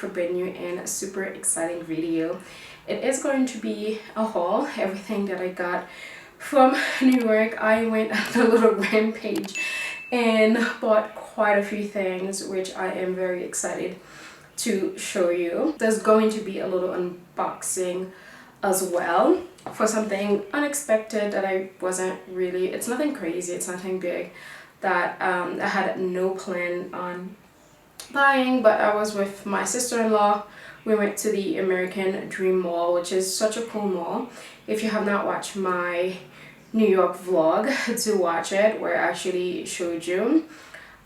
for bringing you in a super exciting video. It is going to be a haul, everything that I got from New York. I went on a little rampage and bought quite a few things, which I am very excited to show you. There's going to be a little unboxing as well for something unexpected that I wasn't really, it's nothing crazy, it's nothing big that I had no plan on buying, but I was with my sister-in-law. We went to the American Dream Mall, which is such a cool mall. If you have not watched my New York vlog, do watch it, where I actually showed you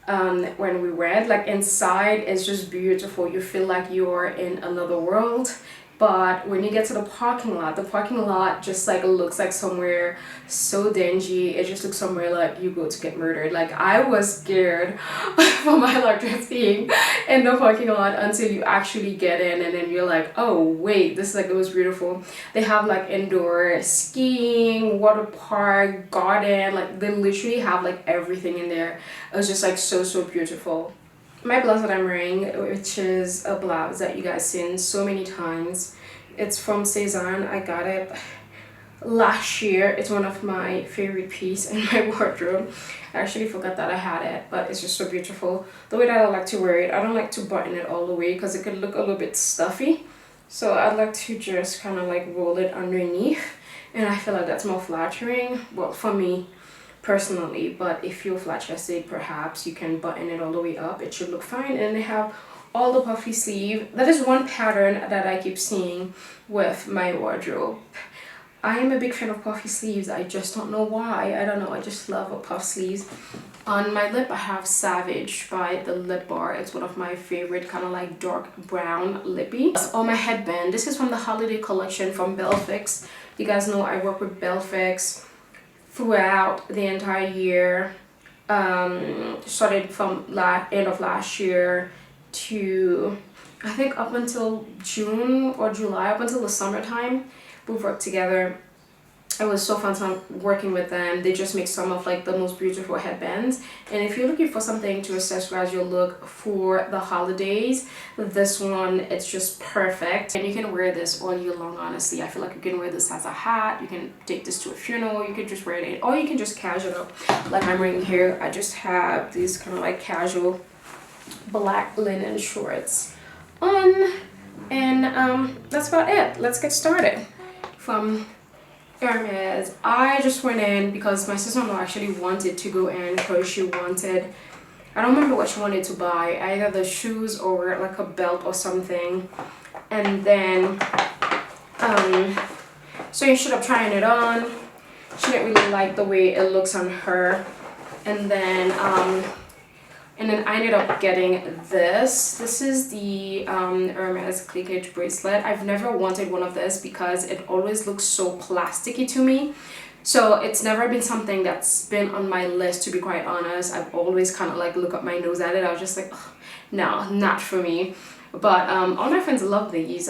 when we went. Like, inside is just beautiful. You feel like you're in another world. But when you get to the parking lot just like looks like somewhere so dingy. It just looks somewhere like you go to get murdered. Like, I was scared for my life just being in the parking lot until you actually get in, and then you're like, oh wait, this is like, it was beautiful. They have like indoor skiing, water park, garden, like they literally have like everything in there. It was just like so beautiful. My blouse that I'm wearing, which is a blouse that you guys seen so many times, it's from Sezane. I got it last year. It's one of my favorite pieces in my wardrobe. I actually forgot that I had it, but it's just so beautiful. The way that I like to wear it, I don't like to button it all the way because it could look a little bit stuffy. So I'd like to just kind of like roll it underneath, and I feel like that's more flattering, well, for me personally. But if you're flat-chested, perhaps you can button it all the way up. It should look fine. And they have all the puffy sleeve. That is one pattern that I keep seeing with my wardrobe. I am a big fan of puffy sleeves. I just don't know why. I don't know, I just love a puff sleeves. On my lip, I have Savage by the Lip Bar. It's one of my favorite kind of like dark brown lippy. On my headband, this is from the holiday collection from Belfix. You guys know I work with Belfix throughout the entire year. Started from end of last year to I think up until June or July, up until the summertime. We've worked together. It was so fun working with them. They just make some of like the most beautiful headbands. And if you're looking for something to accessorize your look for the holidays, this one, it's just perfect. And you can wear this all year long, honestly. I feel like you can wear this as a hat. You can take this to a funeral. You can just wear it, or you can just casual up. Like I'm wearing here, I just have these kind of like casual black linen shorts on. And that's about it. Let's get started. From Hermes, I just went in because my sister-in-law actually wanted to go in because she wanted, I don't remember what she wanted to buy, either the shoes or like a belt or something. And then so you should have trying it on. She didn't really like the way it looks on her. And then I ended up getting this. This is the Hermes clickage bracelet. I've never wanted one of this because it always looks so plasticky to me. So it's never been something that's been on my list, to be quite honest. I've always kind of like look up my nose at it. I was just like, oh, no, not for me. But all my friends love these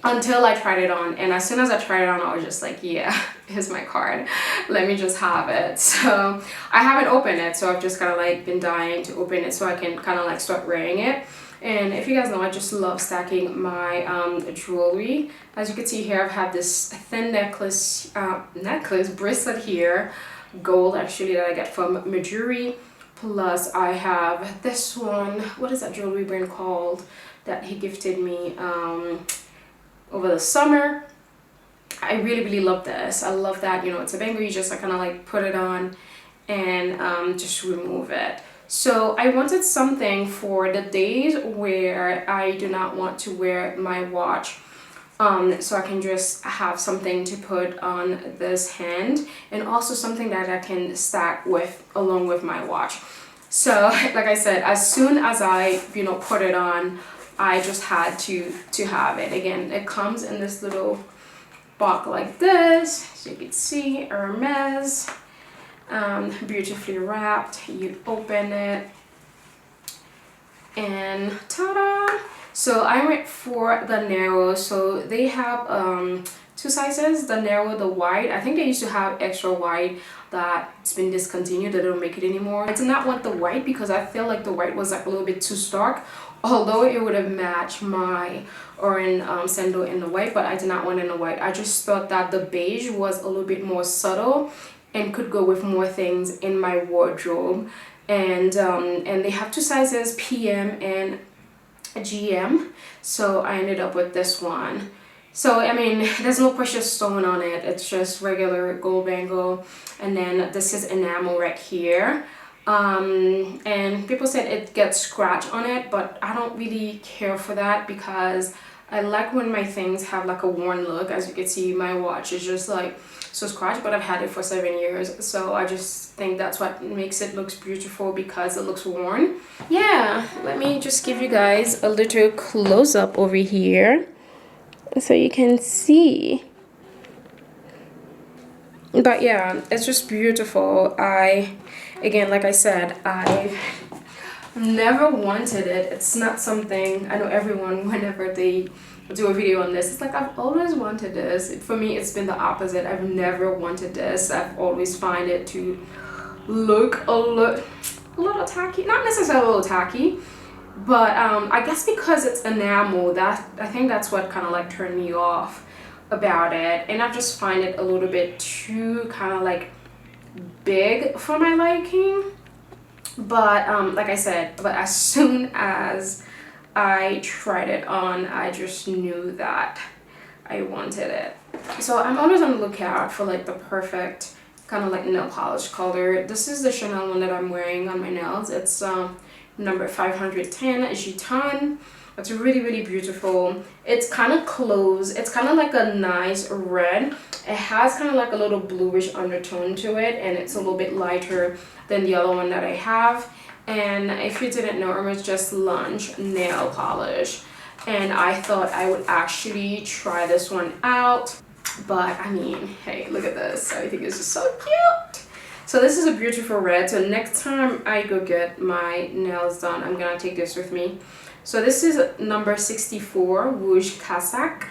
until I tried it on. And as soon as I tried it on, I was just like, yeah, here's my card, let me just have it. So I haven't opened it, so I've just kind of like been dying to open it so I can kind of like start wearing it. And if you guys know, I just love stacking my jewelry. As you can see here, I've had this thin necklace bracelet here, gold actually, that I get from Mejuri. Plus I have this one, what is that jewelry brand called that he gifted me over the summer. I really love this. I love that, you know, it's a banger. You just like kind of like put it on and just remove it. So I wanted something for the days where I do not want to wear my watch, so I can just have something to put on this hand, and also something that I can stack with along with my watch. So like I said, as soon as I, you know, put it on, I just had to have it. Again, it comes in this little box like this, so you can see Hermes, beautifully wrapped. You open it and ta-da! So I went for the narrow. So they have two sizes, the narrow, the wide. I think they used to have extra wide that's been discontinued. They don't make it anymore. I did not want the white because I feel like the white was like a little bit too stark, although it would have matched my orange sandal in the white, but I did not want it in the white. I just thought that the beige was a little bit more subtle and could go with more things in my wardrobe. And they have two sizes, PM and GM, so I ended up with this one. So I mean, there's no precious stone on it, it's just regular gold bangle, and then this is enamel right here. And people said it gets scratch on it, but I don't really care for that because I like when my things have like a worn look. As you can see, my watch is just like so scratched, but I've had it for 7 years, so I just think that's what makes it looks beautiful, because it looks worn. Yeah, let me just give you guys a little close-up over here so you can see. But yeah, it's just beautiful. Again, like I said, I never wanted it. It's not something, I know everyone, whenever they do a video on this, it's like, I've always wanted this. For me, it's been the opposite. I've never wanted this. I've always find it to look a little tacky. Not necessarily a little tacky, but I guess because it's enamel, that I think that's what kind of like turned me off about it. And I just find it a little bit too kind of like big for my liking. But like I said, but as soon as I tried it on, I just knew that I wanted it. So I'm always on the lookout for like the perfect kind of like nail polish color. This is the Chanel one that I'm wearing on my nails. It's number 510 Gitan. It's really beautiful. It's kind of close. It's kind of like a nice red. It has kind of like a little bluish undertone to it, and it's a little bit lighter than the other one that I have. And if you didn't know, Hermes just launched nail polish, and I thought I would actually try this one out. But I mean, hey, look at this. I think it's just so cute. So this is a beautiful red. So next time I go get my nails done, I'm gonna take this with me. So this is number 64 Rouge Casac.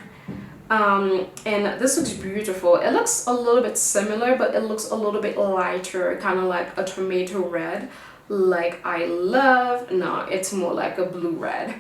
And this looks beautiful. It looks a little bit similar, but it looks a little bit lighter, kind of like a tomato red, like I love. No, it's more like a blue red,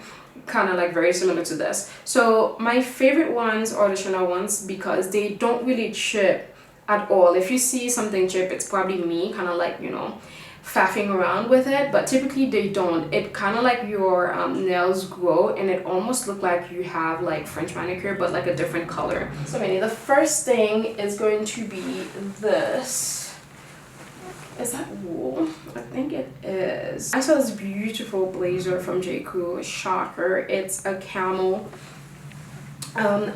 kind of like very similar to this. So my favorite ones are the Chanel ones because they don't really chip at all. If you see something chip, it's probably me kind of like, you know, faffing around with it, but typically they don't. It kind of like your nails grow, and it almost look like you have like French manicure, but like a different color. So anyway, the first thing is going to be this. Is that wool? I think it is. I saw this beautiful blazer from J.Crew. Shocker, it's a camel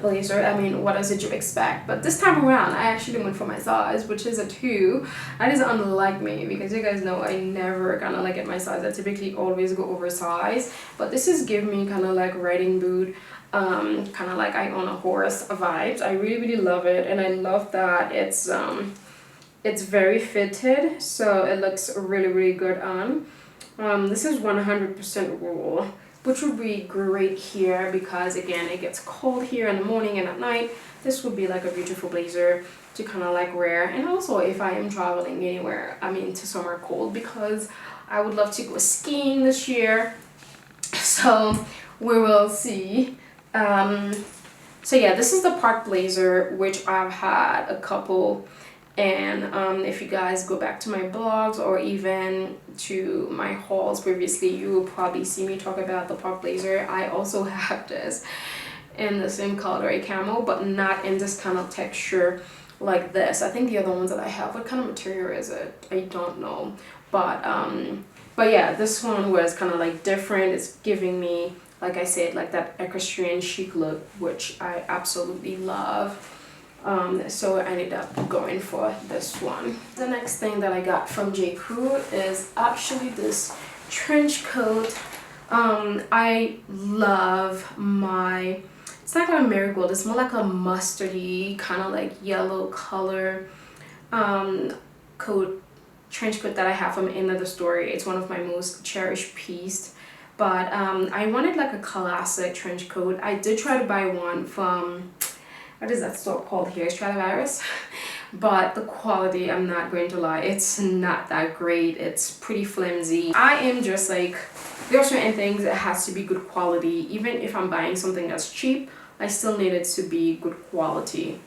blazer. I mean, what did you expect? But this time around, I actually went for my size, which is a 2. That is unlike me, because you guys know I never kind of like get my size. I typically always go oversized, but this is giving me kind of like riding boot, kind of like I own a horse vibes. I really love it, and I love that it's very fitted, so it looks really good on. This is 100% wool, which would be great here because again, it gets cold here in the morning and at night. This would be like a beautiful blazer to kind of like wear. And also if I am traveling anywhere, I mean to somewhere cold, because I would love to go skiing this year. So we will see. So yeah, this is the park blazer, which I've had a couple. And if you guys go back to my blogs or even to my hauls previously, you will probably see me talk about the park blazer. I also have this in the same color, a camel, but not in this kind of texture like this. I think the other ones that I have, what kind of material is it? I don't know. But yeah, this one was kind of like different. It's giving me, like I said, like that equestrian chic look, which I absolutely love. So I ended up going for this one. The next thing that I got from J.Crew is actually this trench coat. I love it's not like a marigold, it's more like a mustardy, kind of like yellow color trench coat that I have from End of the Story. It's one of my most cherished pieces. But I wanted like a classic trench coat. I did try to buy one from, what is that store called here? Stradivarius. but the quality, I'm not going to lie, it's not that great. It's pretty flimsy. I am just like, there are certain things that has to be good quality. Even if I'm buying something that's cheap, I still need it to be good quality.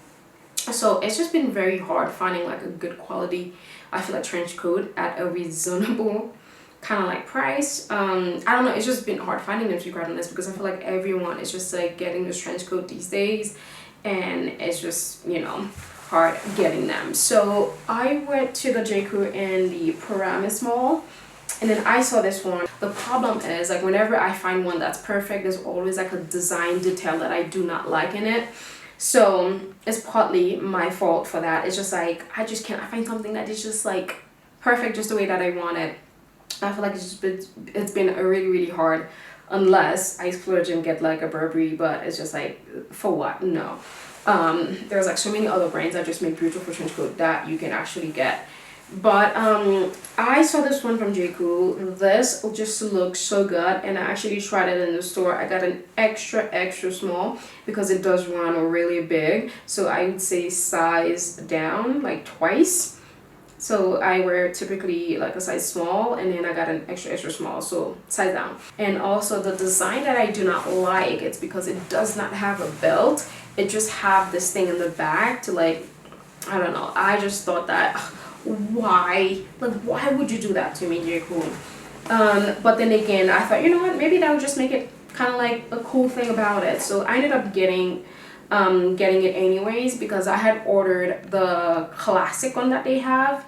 So it's just been very hard finding like a good quality, I feel like, trench coat at a reasonable kind of like price. I don't know, it's just been hard finding them, to be quite honest, because I feel like everyone is just like getting this trench coat these days, and it's just, you know, hard getting them. So I went to the J.Crew in the Hermes mall, and then I saw this one. The problem is, like, whenever I find one that's perfect, there's always like a design detail that I do not like in it. So it's partly my fault for that. It's just like, I just can't find something that is just like perfect just the way that I want it. I feel like it's been really hard, unless I splurge and get like a Burberry, but it's just like, for what? No. There's like so many other brands that just make beautiful trench coat that you can actually get. But I saw this one from J.Crew. This just looks so good, and I actually tried it in the store. I got an extra small because it does run really big, so I would say size down like twice. So I wear typically like a size small, and then I got an extra small, so size down. And also the design that I do not like, it's because it does not have a belt. It just have this thing in the back to like, I don't know, I just thought that, why would you do that to me, J.Crew? But then again, I thought, you know what, maybe that would just make it kind of like a cool thing about it. So I ended up getting it anyways, because I had ordered the classic one that they have.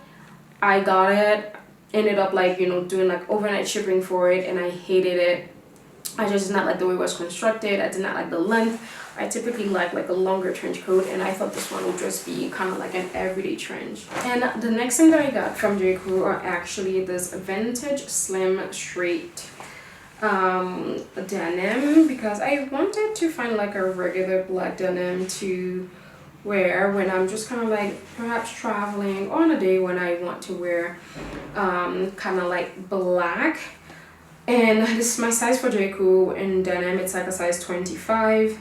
I got it, ended up like, you know, doing like overnight shipping for it, and I hated it. I just did not like the way it was constructed. I did not like the length. I typically like a longer trench coat, and I thought this one would just be kind of like an everyday trench. And the next thing that I got from J.Crew are actually this vintage slim straight denim, because I wanted to find like a regular black denim to wear when I'm just kind of like perhaps traveling, or on a day when I want to wear kind of like black. And this is my size for J.Crew in denim. It's like a size 25.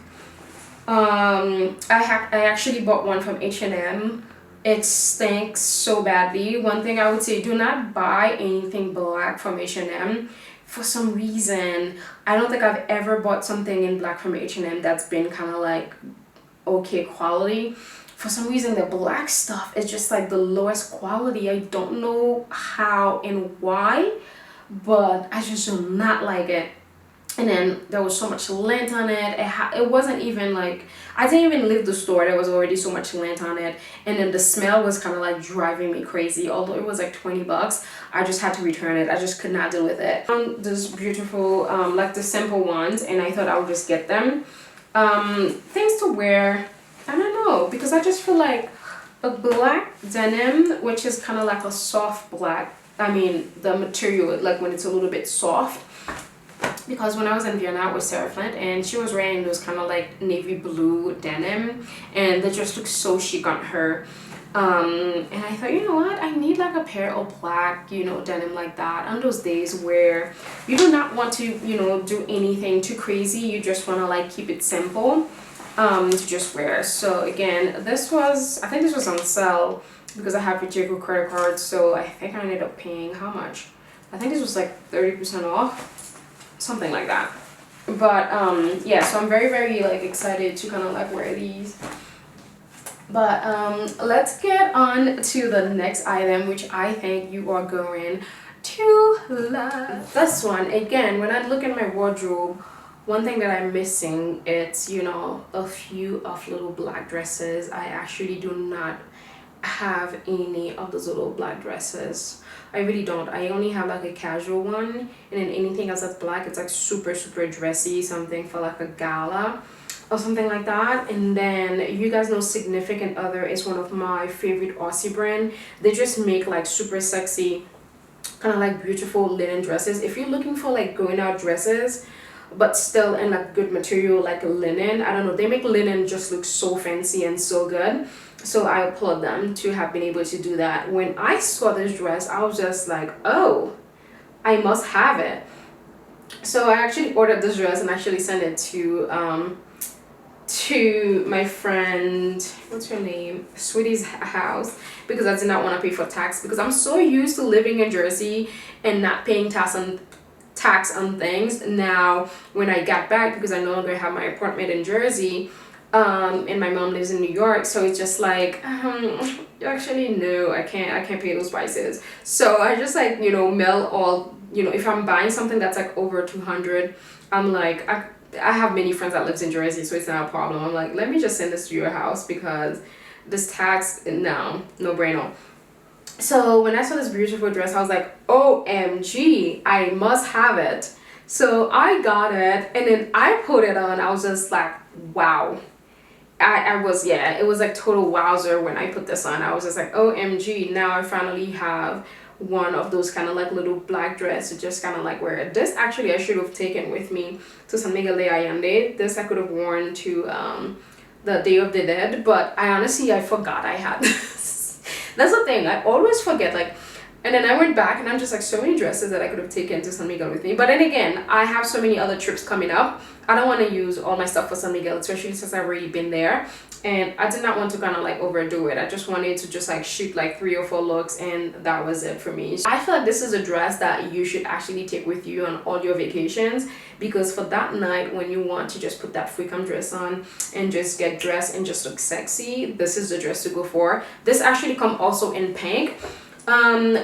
I actually bought one from H&M. It stinks so badly. One thing I would say, do not buy anything black from H&M. For some reason, I don't think I've ever bought something in black from H&M that's been kind of like okay quality. For some reason, the black stuff is just like the lowest quality. I don't know how and why, but I just do not like it. And then there was so much lint on it. It wasn't even like, I didn't even leave the store, there was already so much lint on it. And then the smell was kind of like driving me crazy. Although it was like 20 bucks, I just had to return it. I just could not deal with it. This beautiful like the simple ones, and I thought I would just get them. Things to wear, I don't know, because I just feel like a black denim, which is kind of like a soft black, I mean the material, like when it's a little bit soft. Because when I was in Vienna with Sarah Flint, and she was wearing those kind of like navy blue denim, and they just looked so chic on her. And I thought, you know what, I need like a pair of black, you know, denim like that on those days where you do not want to, you know, do anything too crazy. You just want to like keep it simple to just wear. So again, I think this was on sale because I have a J.Crew credit card, so I think I ended up paying how much? I think this was like 30% off. Something like that. But yeah, so I'm very like excited to kind of like wear these. But let's get on to the next item, which I think you are going to love. This one, again, when I look at my wardrobe, one thing that I'm missing, it's, you know, a few of little black dresses. I actually do not have any of those little black dresses. I really don't. I only have like a casual one, and then anything else that's black, it's like super dressy, something for like a gala or something like that. And then you guys know Significant Other is one of my favorite Aussie brand. They just make like super sexy, kind of like beautiful linen dresses. If you're looking for like going out dresses but still in like good material like linen, I don't know, they make linen just look so fancy and so good. So I applaud them to have been able to do that. When I saw this dress, I was just like, oh, I must have it. So I actually ordered this dress and actually sent it to to my friend, what's her name, Sweetie's house, because I did not want to pay for tax, because I'm so used to living in Jersey and not paying tax on things. Now when I got back, because I no longer have my apartment in Jersey, and my mom lives in New York, so it's just like actually no, I can't pay those prices. So I just like, you know, mail all, you know, if I'm buying something that's like over 200, I'm like, I have many friends that lives in Jersey, so it's not a problem. I'm like, let me just send this to your house, because this tax, no brainer. So when I saw this beautiful dress, I was like, OMG, I must have it. So I got it, and then I put it on. I was just like, wow. I was, yeah, it was like total wowzer when I put this on. I was just like, OMG, now I finally have one of those kind of like little black dress to just kind of like wear it. This actually I should have taken with me to San Miguel de Allende. This I could have worn to the Day of the Dead, but I forgot I had this. That's the thing, I always forget, like, and then I went back and I'm just like, so many dresses that I could have taken to San Miguel with me. But then again, I have so many other trips coming up. I don't want to use all my stuff for San Miguel, especially since I've already been there. And I did not want to kind of like overdo it. I just wanted to just like shoot like 3 or 4 looks, and that was it for me. I feel like this is a dress that you should actually take with you on all your vacations, because for that night when you want to just put that freakum dress on and just get dressed and just look sexy, this is the dress to go for. This actually come also in pink,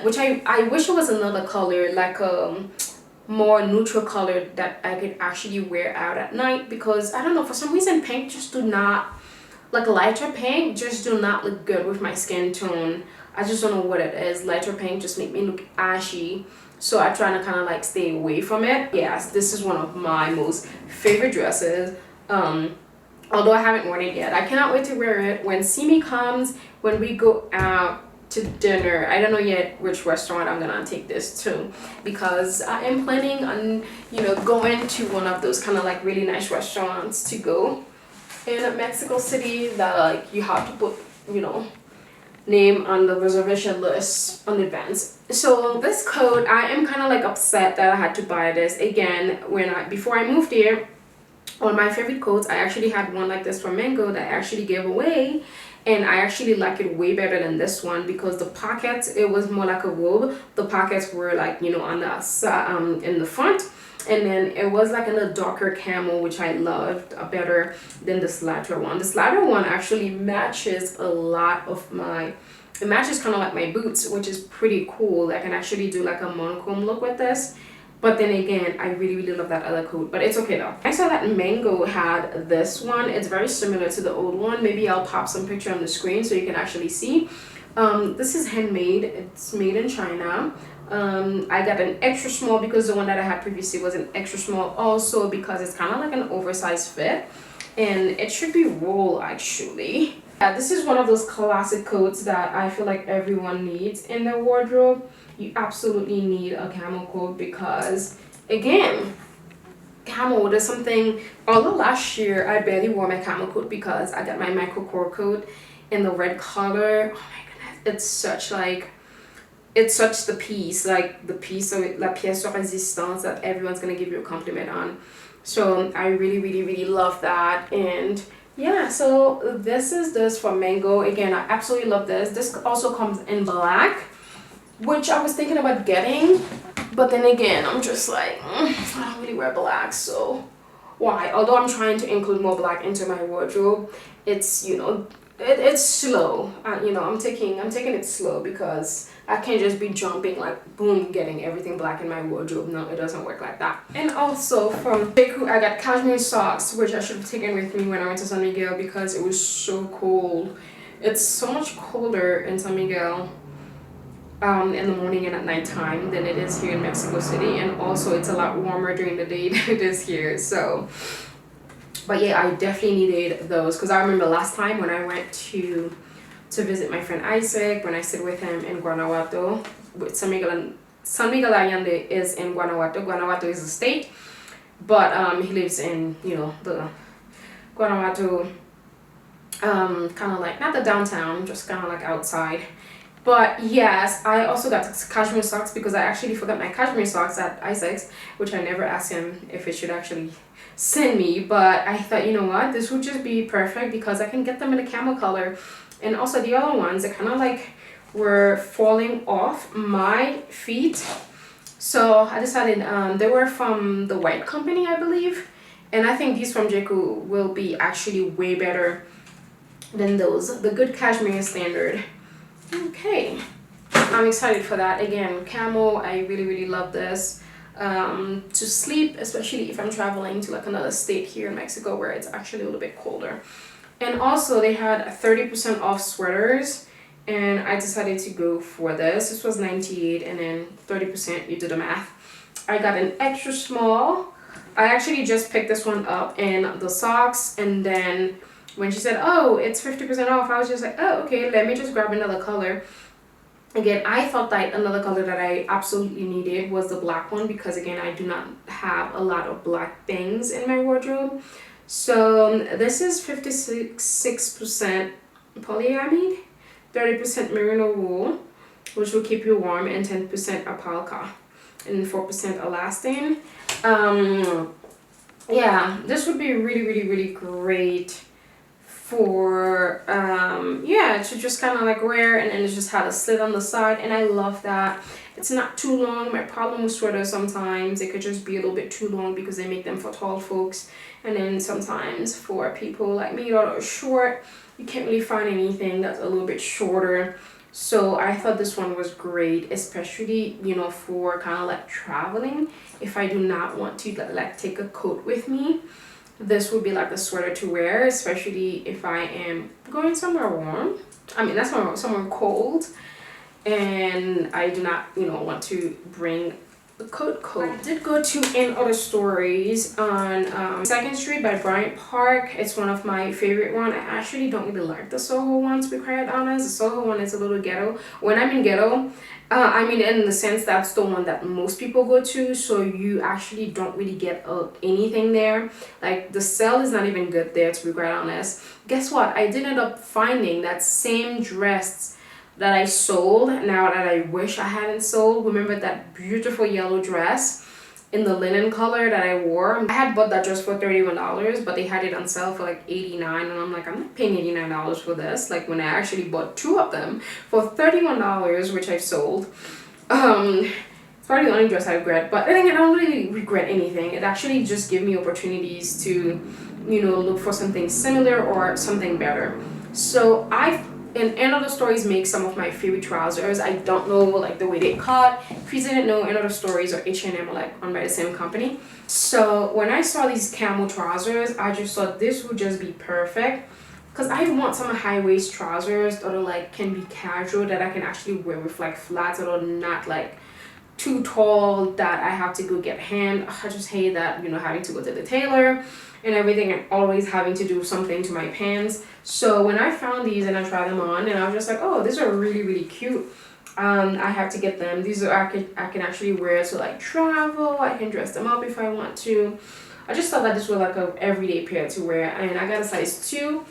which I wish it was another color, like more neutral color that I could actually wear out at night, because I don't know, for some reason pink just do not, like lighter pink just do not look good with my skin tone. I just don't know what it is. Lighter pink just make me look ashy, so I try to kind of like stay away from it. Yes, this is one of my most favorite dresses, although I haven't worn it yet. I cannot wait to wear it when Simi comes, when we go out to dinner. I don't know yet which restaurant I'm gonna take this to, because I am planning on, you know, going to one of those kind of like really nice restaurants to go in Mexico City that like you have to put, you know, name on the reservation list in advance. So this coat, I am kind of like upset that I had to buy this again. Before I moved here, one of my favorite coats, I actually had one like this from Mango that I actually gave away, and I actually like it way better than this one, because the pockets, it was more like a robe. The pockets were like, you know, on the side, in the front, and then it was like in a darker camel, which I loved better than this latter one. This latter one actually matches a lot of my, it matches kind of like my boots, which is pretty cool. I can actually do like a monochrome look with this. But then again, I really love that other coat, but it's okay though. I saw that Mango had this one. It's very similar to the old one. Maybe I'll pop some picture on the screen so you can actually see. This is handmade. It's made in China. I got an extra small because the one that I had previously was an extra small, also because it's kind of like an oversized fit, and it should be roll actually. Yeah, this is one of those classic coats that I feel like everyone needs in their wardrobe. You absolutely need a camel coat, because again, camel, there's something, although last year I barely wore my camel coat because I got my micro core coat in the red color. Oh my goodness, it's such like, it's such the piece, like the piece of it, la pièce de résistance that everyone's gonna give you a compliment on. So I really love that. And yeah, so this is this from Mango. Again, I absolutely love this. This also comes in black, which I was thinking about getting, but then again, I'm just like, I don't really wear black, so why? Although I'm trying to include more black into my wardrobe, it's, you know, it's slow. You know, I'm taking it slow, because I can't just be jumping like boom, getting everything black in my wardrobe. No, it doesn't work like that. And also from J.Crew, I got cashmere socks, which I should have taken with me when I went to San Miguel, because it was so cold. It's so much colder in San Miguel in the morning and at nighttime than it is here in Mexico City, and also it's a lot warmer during the day than it is here. So, but yeah, I definitely needed those, because I remember last time when I went to visit my friend Isaac, when I stayed with him in Guanajuato. With San Miguel Allende is in Guanajuato. Guanajuato is a state, but he lives in, you know, the Guanajuato, kind of like not the downtown, just kind of like outside. But yes, I also got cashmere socks because I actually forgot my cashmere socks at Isaac's, which I never asked him if it should actually send me. But I thought, you know what, this would just be perfect because I can get them in a camel color. And also the other ones, they kind of like were falling off my feet. So I decided they were from the White Company, I believe. And I think these from J.Crew will be actually way better than those. The good cashmere standard. Okay, I'm excited for that. Again, camel, I really love this to sleep, especially if I'm traveling to like another state here in Mexico where it's actually a little bit colder. And also they had 30% off sweaters, and I decided to go for this. This was 98 and then 30%, you do the math. I got an extra small. I actually just picked this one up in the socks, and then when she said, oh, it's 50% off, I was just like, oh, okay, let me just grab another color. Again, I thought that another color that I absolutely needed was the black one because, again, I do not have a lot of black things in my wardrobe. So this is 56% polyamide, 30% merino wool, which will keep you warm, and 10% alpaca, and 4% elastane. Yeah, this would be really great for yeah, to just kind of like wear, and then it just had a slit on the side, and I love that. It's not too long. My problem with sweaters, sometimes they could just be a little bit too long because they make them for tall folks, and then sometimes for people like me that are short, you can't really find anything that's a little bit shorter. So I thought this one was great, especially, you know, for kind of like traveling. If I do not want to like take a coat with me, this would be like a sweater to wear, especially if I am going somewhere warm. I mean, that's somewhere cold, and I do not, you know, want to bring the coat. I did go to In Other Stories on 2nd Street by Bryant Park. It's one of my favorite ones. I actually don't really like the Soho one, to be quite honest. The Soho one is a little ghetto. When I'm in ghetto, I mean, in the sense that's the one that most people go to, so you actually don't really get anything there. Like, the sale is not even good there, to be quite honest. Guess what? I did end up finding that same dress that I sold, now that I wish I hadn't sold. Remember that beautiful yellow dress in the linen color that I wore? I had bought that dress for $31, but they had it on sale for like $89, and I'm like, I'm not paying $89 for this. Like, when I actually bought 2 of them for $31, which I sold. It's probably the only dress I regret, but then again, I don't really regret anything. It actually just gave me opportunities to, you know, look for something similar or something better. So In Other Stories make some of my favorite trousers. I don't know like the way they cut. If you didn't know, In Other Stories or H&M are like owned by the same company. So when I saw these camel trousers, I just thought this would just be perfect, because I want some high-waist trousers that are like can be casual, that I can actually wear with like flats that are not like too tall that I have to go get hemmed. I just hate that, you know, having to go to the tailor and everything, and always having to do something to my pants. So when I found these and I tried them on, and I was just like, oh, these are really cute. I have to get them. These are I can actually wear to like travel. I can dress them up if I want to. I just thought that this was like a everyday pair to wear, and I got a size 2,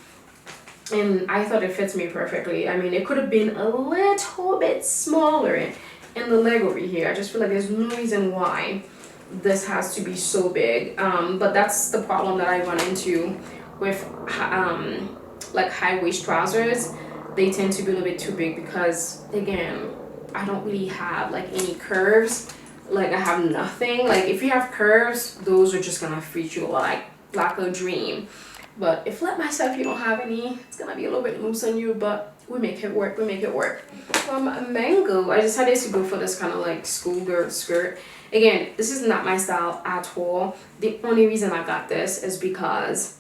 and I thought it fits me perfectly. I mean, it could have been a little bit smaller in the leg over here. I just feel like there's no reason why this has to be so big, but that's the problem that I run into with like high-waist trousers. They tend to be a little bit too big because, again, I don't really have like any curves. Like, I have nothing. Like, if you have curves, those are just gonna fit you like a dream. But if like myself, you don't have any, it's gonna be a little bit loose on you, but we make it work. From Mango, I decided to go for this kind of like schoolgirl skirt. Again, this is not my style at all. The only reason I got this is because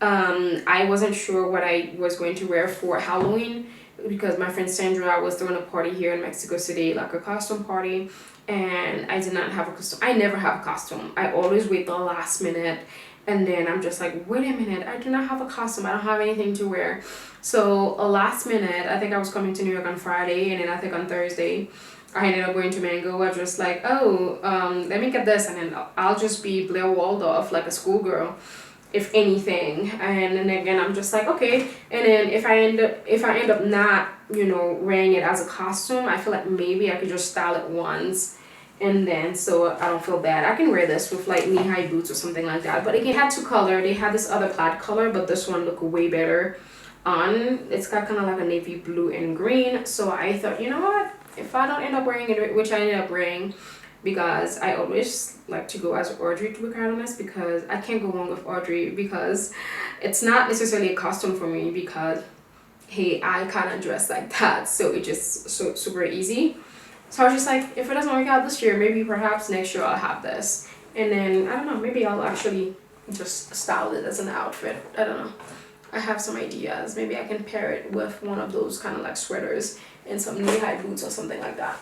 I wasn't sure what I was going to wear for Halloween, because my friend Sandra was throwing a party here in Mexico City, like a costume party, and I did not have a costume. I never have a costume. I always wait the last minute, and then I'm just like, wait a minute, I do not have a costume. I don't have anything to wear. So last minute, I think I was coming to New York on Friday, and then I think on Thursday, I ended up going to Mango. I was just like, oh, let me get this, and then I'll just be Blair Waldorf, like a schoolgirl. if anything. And then again, I'm just like, okay. And then if I end up not, you know, wearing it as a costume, I feel like maybe I could just style it once, and then so I don't feel bad. I can wear this with like knee-high boots or something like that. But again, they had two color. They had this other plaid color, but this one looked way better on. It's got kind of like a navy blue and green. So I thought, you know what, if I don't end up wearing it, which I ended up wearing, because I always like to go as Audrey, to be quite honest, because I can't go wrong with Audrey, because it's not necessarily a costume for me, because hey, I kind of dress like that, so it's just so super easy. So I was just like, if it doesn't work out this year, maybe perhaps next year I'll have this. And then I don't know, maybe I'll actually just style it as an outfit. I don't know, I have some ideas. Maybe I can pair it with one of those kind of like sweaters and some knee-high boots or something like that.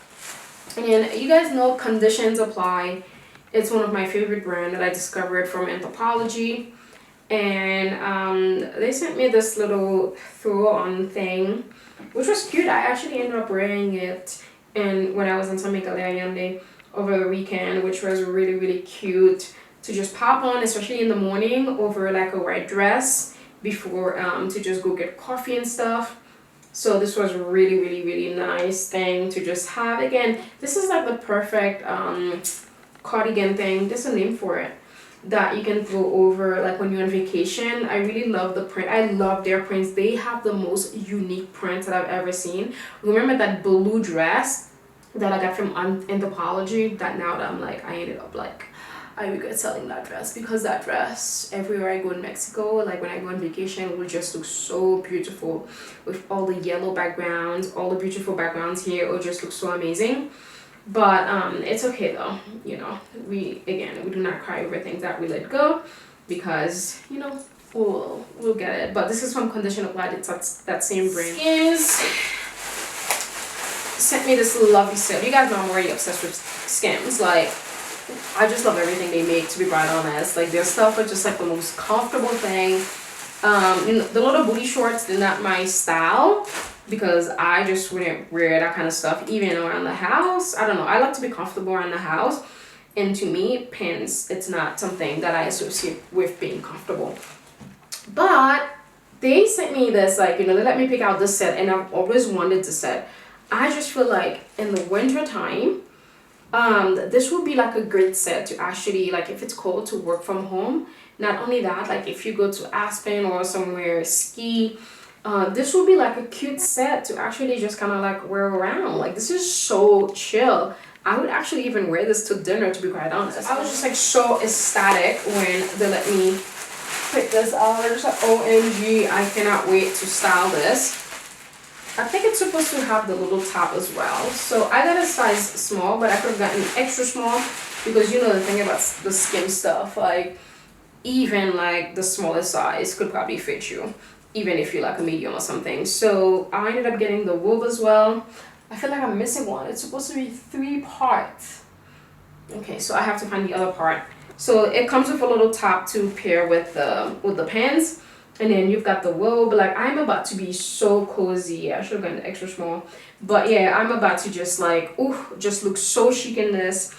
And you guys know Conditions Apply. It's one of my favorite brands that I discovered from Anthropologie. And they sent me this little throw-on thing, which was cute. I actually ended up wearing it and when I was in San Miguel Allende over the weekend, which was really, really cute to just pop on, especially in the morning over like a white dress before to just go get coffee and stuff. So this was really, really, really nice thing to just have. Again, this is like the perfect cardigan thing. There's a name for it that you can throw over like when you're on vacation. I really love the print. I love their prints. They have the most unique prints that I've ever seen. Remember that blue dress that I got from Anthropologie, that now that I'm like, I ended up like, I regret selling that dress, because that dress, everywhere I go in Mexico, like when I go on vacation, it will just look so beautiful with all the yellow backgrounds, all the beautiful backgrounds here. It will just look so amazing. But it's okay though, you know, we do not cry over things that we let go, because, you know, we'll get it. But this is from Condition Applied. It's that same brand. Skims sent me this lovely set. You guys know I'm already obsessed with Skims. Like, I just love everything they make, to be quite honest. Like, their stuff is just like the most comfortable thing. You know, the little booty shorts, they're not my style, because I just wouldn't wear that kind of stuff even around the house. I don't know, I like to be comfortable around the house, and to me, pants, it's not something that I associate with being comfortable. But they sent me this, like, you know, they let me pick out this set, and I've always wanted this set. I just feel like in the winter time, this would be like a great set to actually, like, if it's cold, to work from home. Not only that, like if you go to Aspen or somewhere ski, this would be like a cute set to actually just kind of like wear around. Like, this is so chill. I would actually even wear this to dinner, to be quite honest. I was just like so ecstatic when they let me pick this out. I was just like, OMG, I cannot wait to style this. I think it's supposed to have the little top as well. So I got a size small, but I could have gotten extra small, because you know the thing about the skim stuff, like even like the smallest size could probably fit you, even if you're like a medium or something. So I ended up getting the wool as well. I feel like I'm missing one. It's supposed to be 3 parts. Okay, so I have to find the other part. So it comes with a little top to pair with the pants. And then you've got the wool. But like, I'm about to be so cozy. I should have gotten extra small. But yeah, I'm about to just like, ooh, just look so chic in this.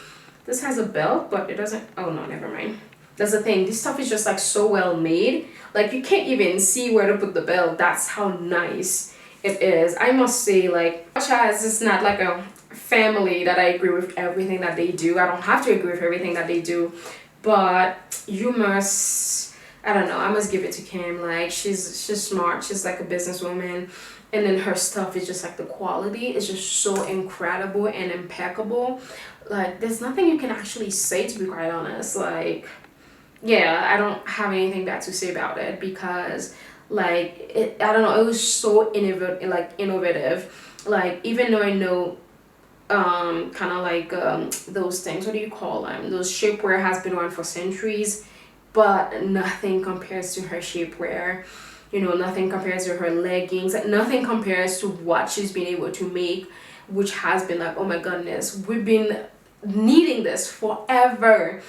This has a belt, but it doesn't. Oh no, never mind. That's the thing. This stuff is just like so well made. Like, you can't even see where to put the belt. That's how nice it is. I must say, like, much as it's not like a family that I agree with everything that they do. I don't have to agree with everything that they do. But you must, I don't know, I must give it to Kim. Like, she's smart. She's like a businesswoman. And then her stuff is just like, the quality is just so incredible and impeccable. Like, there's nothing you can actually say, to be quite honest. Like, yeah, I don't have anything bad to say about it, because like, I don't know, it was so innovative. Like, even though I know kind of like those things, what do you call them, those shapewear has been around for centuries, but nothing compares to her shapewear. You know, nothing compares to her leggings. Like, nothing compares to what she's been able to make, which has been like, oh my goodness, we've been needing this forever.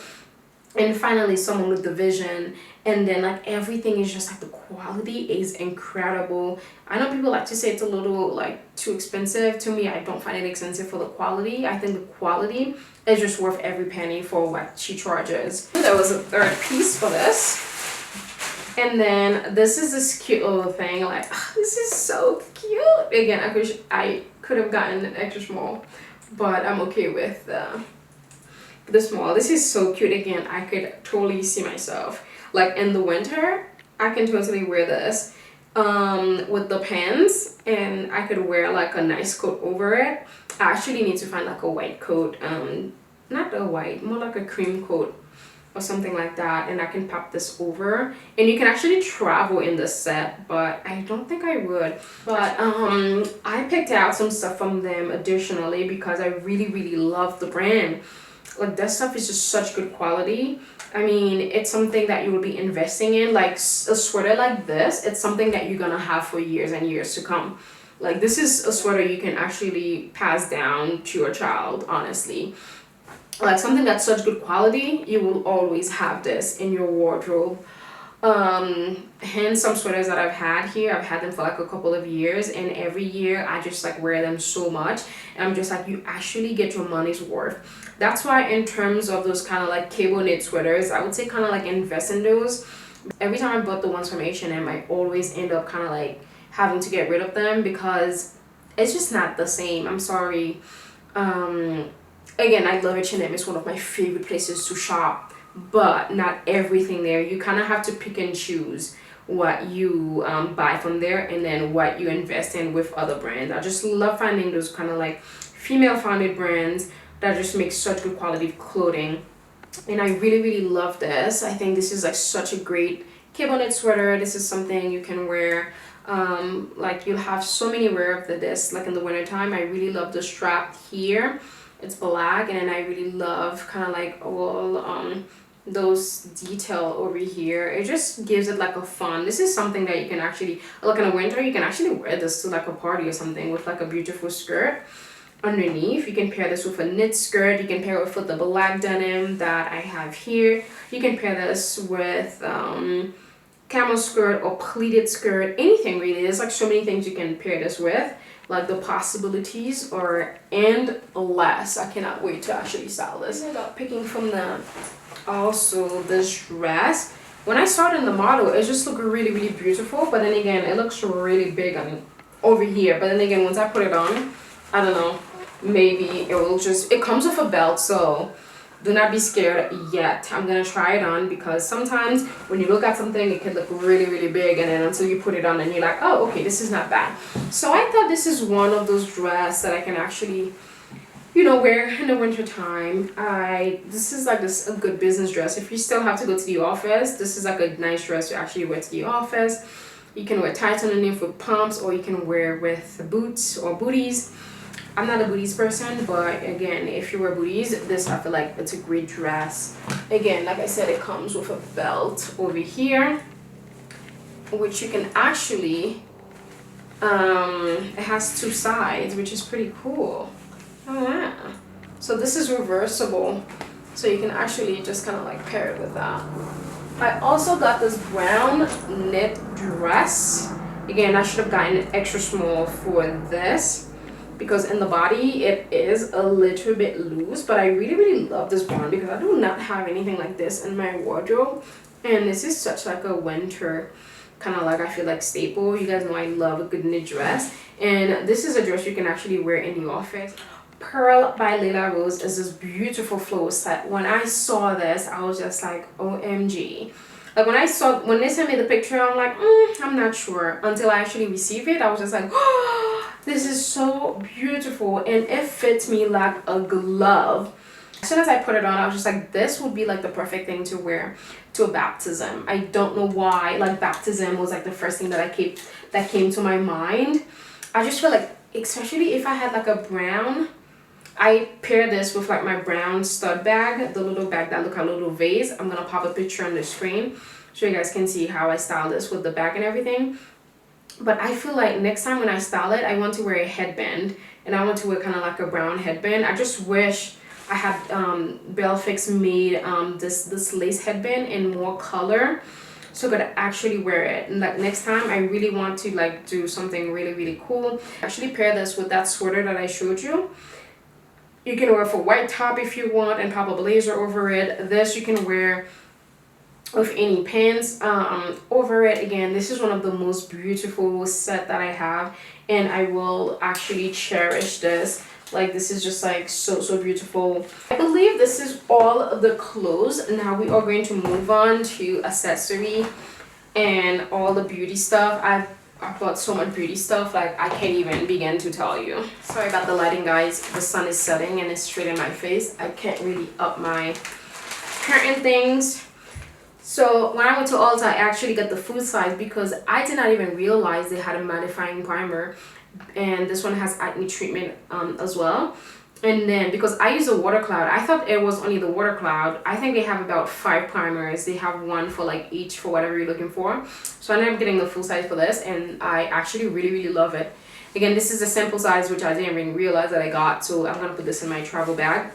And finally someone with the vision. And then like, everything is just like, the quality is incredible. I know people like to say it's a little like too expensive. To me, I don't find it expensive for the quality. I think the quality is just worth every penny for what she charges. There was a third piece for this. And then this is this cute little thing. Like, this is so cute. Again, I could have gotten an extra small, but I'm okay with the small. This is so cute. Again, I could totally see myself like in the winter. I can totally wear this with the pants, and I could wear like a nice coat over it. I actually need to find like a white coat, not a white, more like a cream coat or something like that, and I can pop this over, and you can actually travel in this set, but I don't think I would. But I picked out some stuff from them additionally because I really love the brand. Like, that stuff is just such good quality. I mean, it's something that you will be investing in. Like, a sweater like this, it's something that you're gonna have for years and years to come. Like, this is a sweater you can actually pass down to your child, honestly. Like, something that's such good quality, you will always have this in your wardrobe. Hence some sweaters that I've had here, I've had them for like a couple of years, and every year I just like wear them so much, and I'm just like, you actually get your money's worth. That's why in terms of those kind of like cable knit sweaters, I would say kind of like invest in those. Every time I bought the ones from H&M, I always end up kind of like having to get rid of them because it's just not the same. I'm sorry. Again, I love H&M. It's one of my favorite places to shop, but not everything there. You kind of have to pick and choose what you buy from there, and then what you invest in with other brands. I just love finding those kind of like female founded brands that just make such good quality clothing, and I really love this. I think this is like such a great cable knit sweater. This is something you can wear, like you'll have so many wear of this like in the winter time. I really love the strap here. It's black, and then I really love kind of like all those detail over here. It just gives it like a fun. This is something that you can actually, like in the winter, you can actually wear this to like a party or something with like a beautiful skirt underneath. You can pair this with a knit skirt. You can pair it with the black denim that I have here. You can pair this with camel skirt or pleated skirt, anything really. There's like so many things you can pair this with. Like, the possibilities are endless. I cannot wait to actually style this. I got picking from them also this dress. When I saw it in the model, it just looked really beautiful, but then again, it looks really big on over here. But then again, once I put it on, I don't know, maybe it will just, it comes with a belt, so do not be scared yet. I'm gonna try it on because sometimes when you look at something, it can look really big, and then until you put it on and you're like, oh, okay, this is not bad. So I thought this is one of those dresses that I can actually, you know, wear in the winter time. This is like a good business dress. If you still have to go to the office, this is like a nice dress to actually wear to the office. You can wear tights underneath with pumps, or you can wear with boots or booties. I'm not a booties person, but again, if you wear booties, this, I feel like it's a great dress. Again, like I said, it comes with a belt over here, which you can actually, it has two sides, which is pretty cool. Oh yeah. So this is reversible, so you can actually just kind of like pair it with that. I also got this brown knit dress. Again, I should have gotten an extra small for this, because in the body it is a little bit loose, but I really love this brown because I do not have anything like this in my wardrobe, and this is such like a winter kind of like, I feel like, staple. You guys know I love a good knit dress, and this is a dress you can actually wear in the office. Pearl by Layla Rose is this beautiful flow set. When I saw this, I was just like, OMG. Like, when they sent me the picture, I'm like, I'm not sure. Until I actually received it, I was just like, oh, this is so beautiful, and it fits me like a glove. As soon as I put it on, I was just like, this would be like the perfect thing to wear to a baptism. I don't know why, like, baptism was like the first thing that came to my mind. I just feel like, especially if I had like a brown, I pair this with like my brown stud bag, the little bag that look like a little vase. I'm gonna pop a picture on the screen so you guys can see how I style this with the bag and everything. But I feel like next time when I style it, I want to wear a headband, and I want to wear kind of like a brown headband. I just wish I had Belle Fix made this lace headband in more color, so I could actually wear it. And like next time, I really want to like do something really cool. Actually pair this with that sweater that I showed you. You can wear for white top if you want and pop a blazer over it. This you can wear with any pins over it. Again, this is one of the most beautiful set that I have, and I will actually cherish this. Like, this is just like so beautiful. I believe this is all of the clothes. Now we are going to move on to accessory and all the beauty stuff. I've bought so much beauty stuff, like I can't even begin to tell you. Sorry about the lighting, guys. The sun is setting and it's straight in my face. I can't really up my curtain things. So when I went to Ulta, I actually got the full size because I did not even realize they had a mattifying primer, and this one has acne treatment as well. And then because I use a water cloud, I thought it was only the water cloud. I think they have about 5 primers. They have one for like each for whatever you're looking for. So I ended up getting the full size for this, and I actually really love it. Again, this is a sample size, which I didn't even realize that I got, so I'm gonna put this in my travel bag.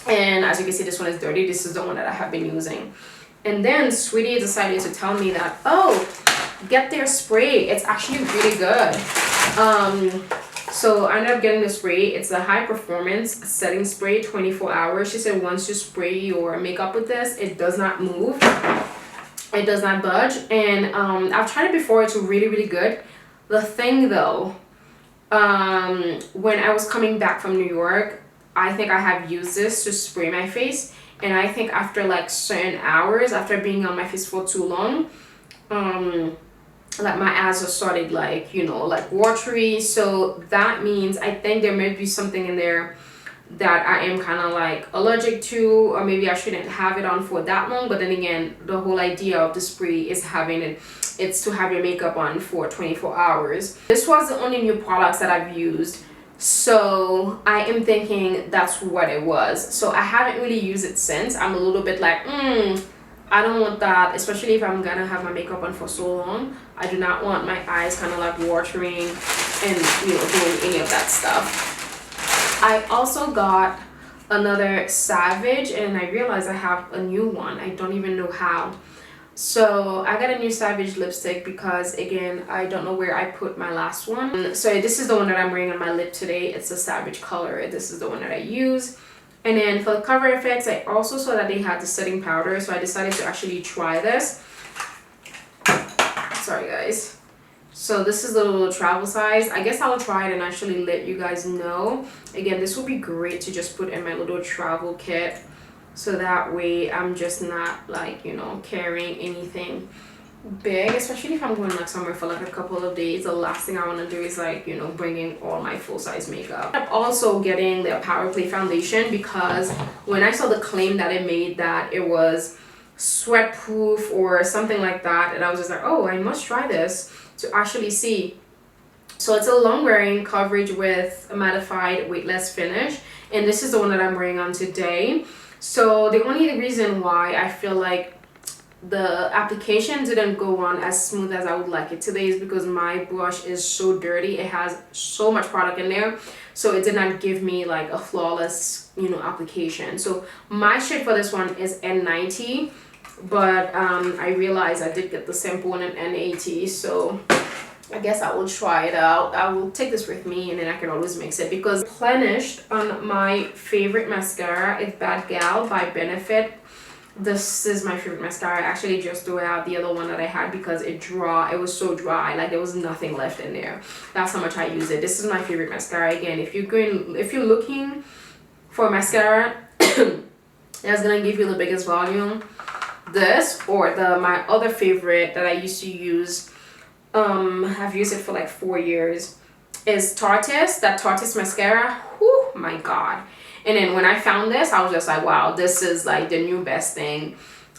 And as you can see, this one is dirty. This is the one that I have been using. And then Sweetie decided to tell me that, oh, get their spray, it's actually really good. So I ended up getting the spray. It's a high performance setting spray, 24 hours. She said once you spray your makeup with this, it does not move, it does not budge. And I've tried it before. It's really good. The thing though, when I was coming back from New York, I think I have used this to spray my face, and I think after like certain hours, after being on my face for too long, like my eyes just started like, you know, like watery. So that means I think there may be something in there that I am kind of like allergic to, or maybe I shouldn't have it on for that long. But then again, the whole idea of the spray is having it, it's to have your makeup on for 24 hours. This was the only new products that I've used, so I am thinking that's what it was. So I haven't really used it since. I'm a little bit like, I don't want that, especially if I'm gonna have my makeup on for so long. I do not want my eyes kind of like watering and, you know, doing any of that stuff. I also got another Savage, and I realized I have a new one. I don't even know how. So I got a new Savage lipstick because, again, I don't know where I put my last one. So this is the one that I'm wearing on my lip today. It's a Savage color. This is the one that I use. And then for the cover effects, I also saw that they had the setting powder, so I decided to actually try this. Sorry guys. So this is the little travel size. I guess I'll try it and actually let you guys know. Again, this would be great to just put in my little travel kit, so that way I'm just not like, you know, carrying anything big, especially if I'm going like somewhere for like a couple of days. The last thing I want to do is like, you know, bringing all my full-size makeup. I'm also getting the Power Play foundation because when I saw the claim that it made that it was sweat proof or something like that, and I was just like, oh, I must try this to actually see. So it's a long wearing coverage with a mattified weightless finish, and this is the one that I'm wearing on today. So the only reason why I feel like the application didn't go on as smooth as I would like it today is because my brush is so dirty. It has so much product in there, so it did not give me like a flawless, you know, application. So my shade for this one is N90, but I realized I did get the sample one in N80, so I guess I will try it out. I will take this with me, and then I can always mix it. Because replenished on my favorite mascara, it's Bad Gal by Benefit. This is my favorite mascara. I actually just threw out the other one that I had because it was so dry, like there was nothing left in there. That's how much I use it. This is my favorite mascara. Again, if you're looking for mascara that's gonna give you the biggest volume, this or my other favorite that I used to use, I've used it for like 4 years, is Tarte's. That Tarte's mascara, whew, my god. And then when I found this, I was just like, wow, this is like the new best thing.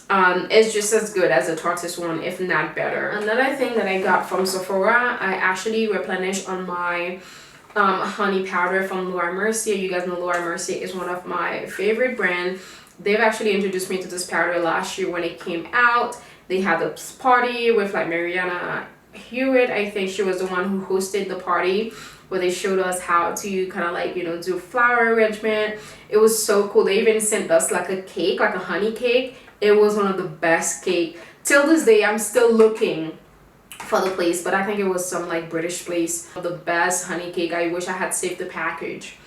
It's just as good as the Tarte's one, if not better. Another thing that I got from Sephora, I actually replenished on my honey powder from Laura Mercier. You guys know Laura Mercier is one of my favorite brands. They've actually introduced me to this powder last year when it came out. They had this party with like Mariana Hewitt. I think she was the one who hosted the party, where they showed us how to kind of like, you know, do flower arrangement. It was so cool. They even sent us like a cake, like a honey cake. It was one of the best cake. Till this day, I'm still looking for the place, but I think it was some like British place. The best honey cake. I wish I had saved the package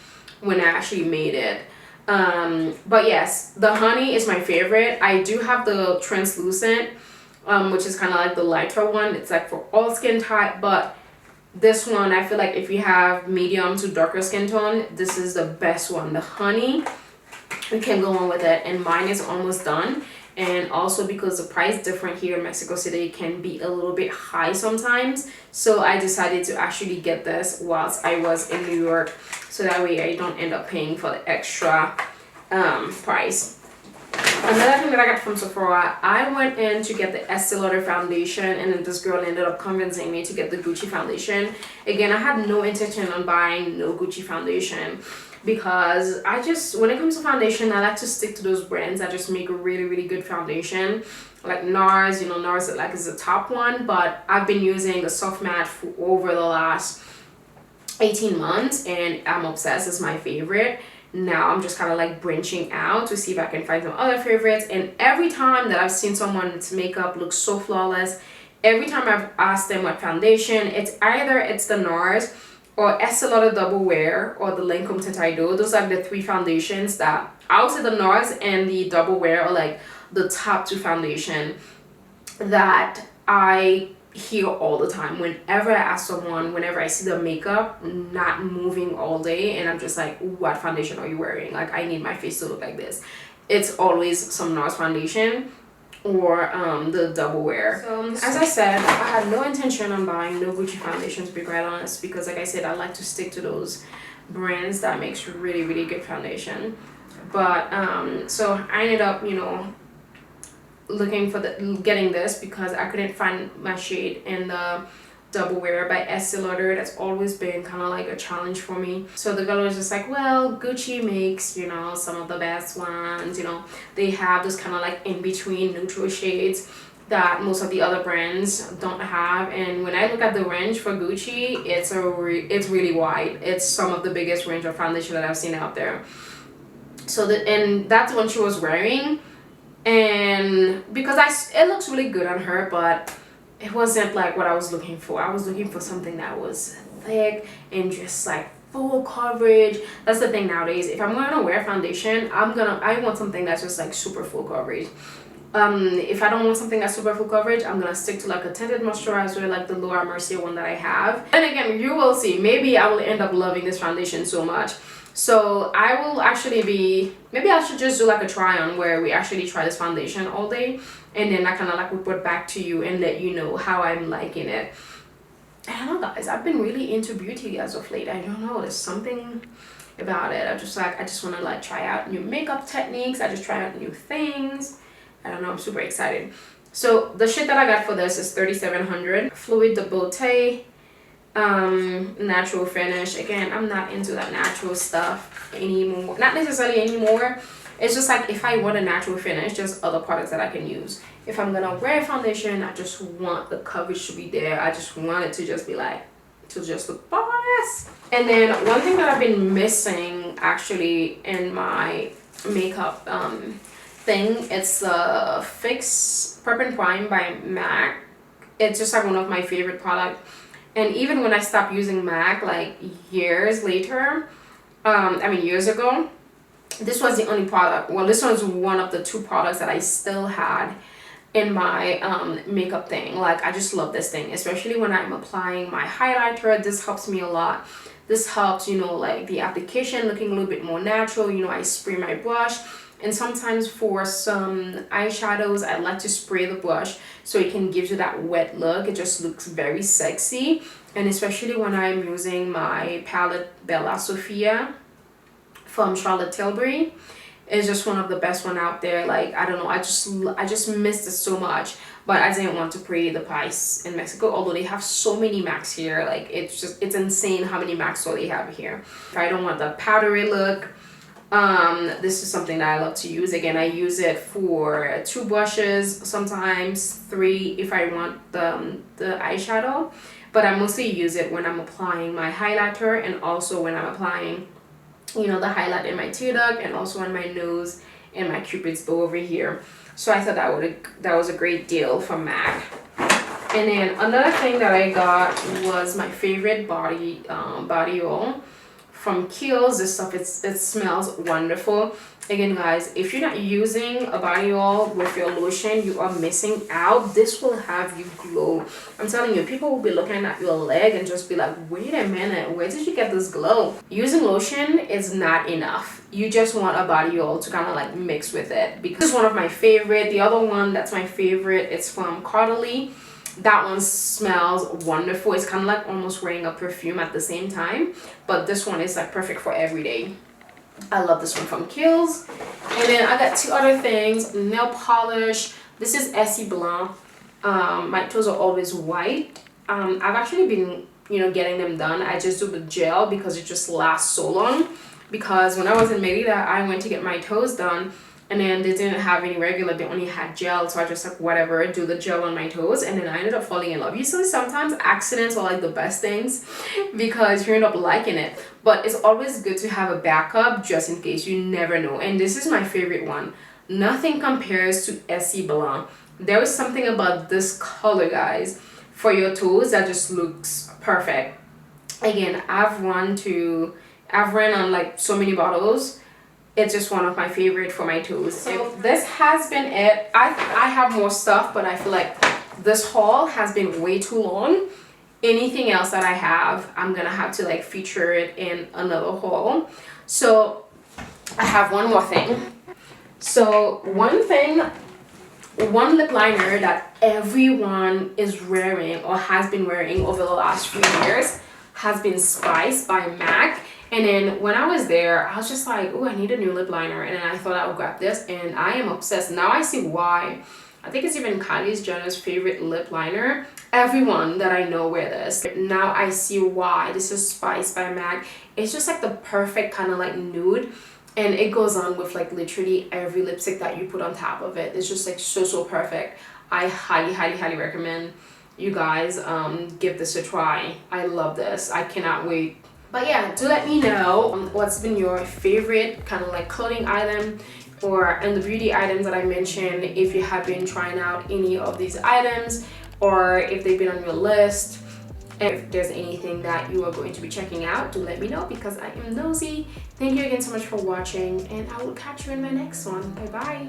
when I actually made it. But yes, the honey is my favorite. I do have the translucent, which is kind of like the lighter one. It's like for all skin type, but this one, I feel like if you have medium to darker skin tone, this is the best one. The honey, we can go on with it, and mine is almost done. And also because the price different here in Mexico City can be a little bit high sometimes, so I decided to actually get this whilst I was in New York, so that way I don't end up paying for the extra price. Another thing that I got from Sephora, I went in to get the Estee Lauder foundation, and then this girl ended up convincing me to get the Gucci foundation. Again, I had no intention on buying no Gucci foundation, because I just, when it comes to foundation, I like to stick to those brands that just make a really good foundation. Like NARS, you know, NARS like is the top one, but I've been using a soft matte for over the last 18 months and I'm obsessed. It's my favorite. Now I'm just kind of like branching out to see if I can find some other favorites, and every time that I've seen someone's makeup look so flawless, every time I've asked them what foundation, it's either the NARS or Estee Lauder Double Wear or the Lancome Tintaido. Those are the three foundations that I would say the NARS and the Double Wear are like the top two foundation that I hear all the time. Whenever I ask someone, whenever I see the makeup not moving all day and I'm just like, what foundation are you wearing? Like, I need my face to look like this. It's always some NARS foundation or the Double Wear. So as I said, I had no intention on buying no Gucci foundation, to be quite honest, because like I said, I like to stick to those brands that makes really good foundation. But so I ended up, you know, looking for getting this because I couldn't find my shade in the Double Wear by Estee Lauder. That's always been kind of like a challenge for me. So the girl was just like, well, Gucci makes, you know, some of the best ones, you know, they have this kind of like in between neutral shades that most of the other brands don't have. And when I look at the range for Gucci, it's really wide. It's some of the biggest range of foundation that I've seen out there. So and that's what she was wearing, and because it looks really good on her, but it wasn't like what I was looking for. I was looking for something that was thick and just like full coverage. That's the thing nowadays. If I'm gonna wear foundation, I want something that's just like super full coverage. If I don't want something that's super full coverage, I'm gonna stick to like a tinted moisturizer like the Laura Mercier one that I have. And again, you will see, maybe I will end up loving this foundation so much. So I will actually maybe I should just do like a try on where we actually try this foundation all day, and then I kind of like report back to you and let you know how I'm liking it. I don't know, guys, I've been really into beauty as of late. I don't know, there's something about it. I just want to like try out new makeup techniques. I just try out new things. I don't know, I'm super excited. So the shit that I got for this is 3700 Fluid de Beauté, natural finish. Again, I'm not into that natural stuff anymore, not necessarily anymore. It's just like if I want a natural finish, just other products that I can use. If I'm gonna wear foundation, I just want the coverage to be there. I just want it to just be like, to just look flawless. And then one thing that I've been missing actually in my makeup thing, it's the Fix Prep and Prime by MAC. It's just like one of my favorite products. And even when I stopped using MAC like years later, years ago, this was the only product, well, this was one of the two products that I still had in my makeup thing. Like, I just love this thing, especially when I'm applying my highlighter. This helps me a lot. This helps, you know, like the application looking a little bit more natural. You know, I spray my brush, and sometimes for some eyeshadows I like to spray the brush so it can give you that wet look. It just looks very sexy. And especially when I'm using my palette Bella Sofia from Charlotte Tilbury, it's just one of the best one out there. Like, I don't know, I just missed it so much, but I didn't want to pay the price in Mexico, although they have so many MACs here. Like, it's insane how many MACs they have here. If I don't want the powdery look, this is something that I love to use. Again, I use it for 2 brushes, sometimes 3 if I want the eyeshadow, but I mostly use it when I'm applying my highlighter, and also when I'm applying, you know, the highlight in my tear duct, and also on my nose and my Cupid's bow over here. So I thought that was a great deal from MAC. And then another thing that I got was my favorite body oil from Kiehl's. This stuff, it smells wonderful. Again guys, if you're not using a body oil with your lotion, you are missing out. This will have you glow. I'm telling you, people will be looking at your leg and just be like, wait a minute, where did you get this glow? Using lotion is not enough. You just want a body oil to kind of like mix with it, because this is one of my favorite. The other one that's my favorite, it's from Caudalie. That one smells wonderful. It's kind of like almost wearing a perfume at the same time, but this one is like perfect for every day. I love this one from Kiehl's. And then I got two other things. Nail polish. This is Essie Blanc. My toes are always white. I've actually been, you know, getting them done. I just do the gel because it just lasts so long. Because when I was in Merida, I went to get my toes done, and then they didn't have any regular, they only had gel, so I just like whatever, do the gel on my toes, and then I ended up falling in love. Usually sometimes accidents are like the best things because you end up liking it, but it's always good to have a backup just in case. You never know. And this is my favorite one. Nothing compares to Essie Blanc. There is something about this color, guys, for your toes that just looks perfect. Again, I've run on like so many bottles. It's just one of my favorite for my toes. So this has been it. I have more stuff, but I feel like this haul has been way too long. Anything else that I have, I'm gonna have to like feature it in another haul. So I have one more thing. So one lip liner that everyone is wearing or has been wearing over the last few years has been Spice by MAC. And then when I was there, I was just like, oh, I need a new lip liner. And then I thought I would grab this, and I am obsessed. Now I see why. I think it's even Kylie Jenner's favorite lip liner. Everyone that I know wear this. Now I see why. This is Spice by MAC. It's just like the perfect kind of like nude. And it goes on with like literally every lipstick that you put on top of it. It's just like so perfect. I highly recommend you guys give this a try. I love this. I cannot wait. But yeah, do let me know what's been your favorite kind of like clothing item and the beauty items that I mentioned, if you have been trying out any of these items or if they've been on your list. If there's anything that you are going to be checking out, do let me know because I am nosy. Thank you again so much for watching, and I will catch you in my next one. Bye bye.